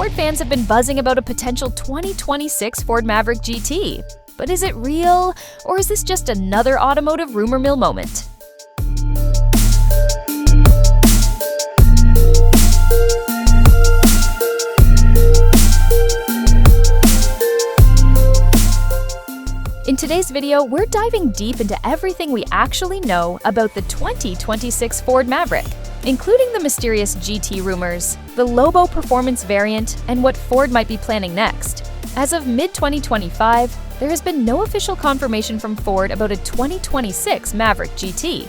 Ford fans have been buzzing about a potential 2026 Ford Maverick GT. But is it real, or is this just another automotive rumor mill moment? In today's video, we're diving deep into everything we actually know about the 2026 Ford Maverick, including the mysterious GT rumors, the Lobo performance variant, and what Ford might be planning next. As of mid-2025, there has been no official confirmation from Ford about a 2026 Maverick GT.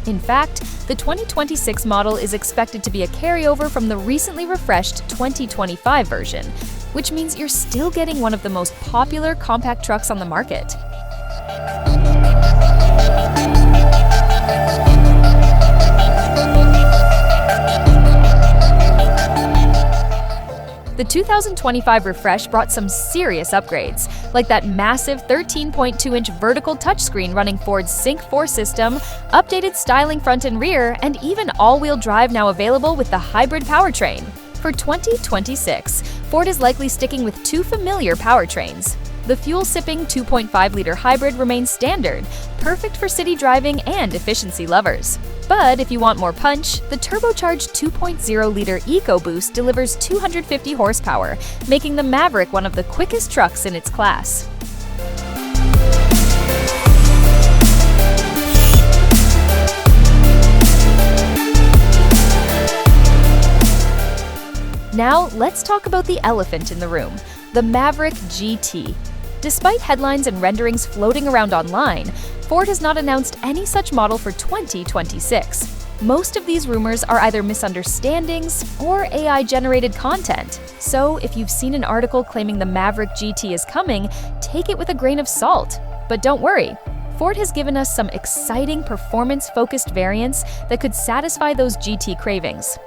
In fact, the 2026 model is expected to be a carryover from the recently refreshed 2025 version, which means you're still getting one of the most popular compact trucks on the market. The 2025 refresh brought some serious upgrades, like that massive 13.2-inch vertical touchscreen running Ford's Sync 4 system, updated styling front and rear, and even all-wheel drive now available with the hybrid powertrain. For 2026, Ford is likely sticking with two familiar powertrains. The fuel-sipping 2.5-liter hybrid remains standard, perfect for city driving and efficiency lovers. But if you want more punch, the turbocharged 2.0-liter EcoBoost delivers 250 horsepower, making the Maverick one of the quickest trucks in its class. Now, let's talk about the elephant in the room, the Maverick GT. Despite headlines and renderings floating around online, Ford has not announced any such model for 2026. Most of these rumors are either misunderstandings or AI-generated content. So if you've seen an article claiming the Maverick GT is coming, take it with a grain of salt. But don't worry, Ford has given us some exciting performance-focused variants that could satisfy those GT cravings.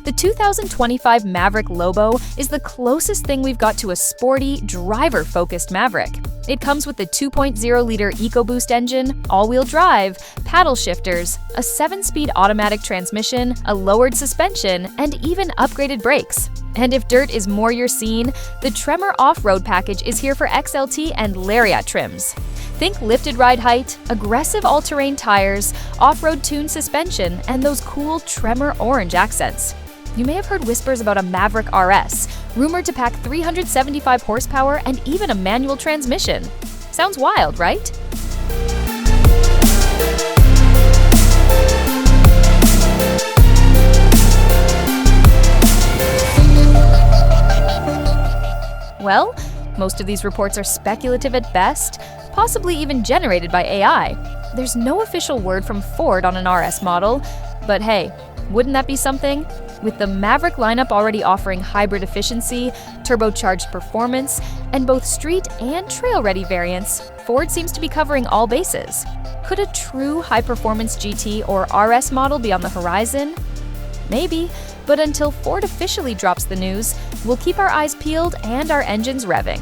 The 2025 Maverick Lobo is the closest thing we've got to a sporty, driver-focused Maverick. It comes with the 2.0-liter EcoBoost engine, all-wheel drive, paddle shifters, a 7-speed automatic transmission, a lowered suspension, and even upgraded brakes. And if dirt is more your scene, the Tremor off-road package is here for XLT and Lariat trims. Think lifted ride height, aggressive all-terrain tires, off-road tuned suspension, and those cool Tremor orange accents. You may have heard whispers about a Maverick RS, rumored to pack 375 horsepower and even a manual transmission. Sounds wild, right? Well, most of these reports are speculative at best, possibly even generated by AI. There's no official word from Ford on an RS model, but hey, wouldn't that be something? With the Maverick lineup already offering hybrid efficiency, turbocharged performance, and both street and trail-ready variants, Ford seems to be covering all bases. Could a true high-performance GT or RS model be on the horizon? Maybe, but until Ford officially drops the news, we'll keep our eyes peeled and our engines revving.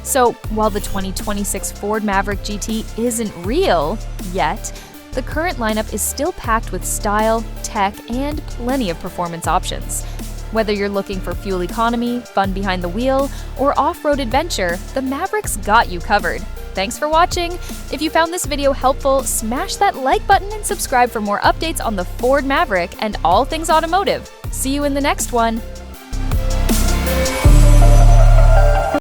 So, while the 2026 Ford Maverick GT isn't real yet, the current lineup is still packed with style, tech, and plenty of performance options. Whether you're looking for fuel economy, fun behind the wheel, or off-road adventure, the Maverick's got you covered. Thanks for watching! If you found this video helpful, smash that like button and subscribe for more updates on the Ford Maverick and all things automotive. See you in the next one!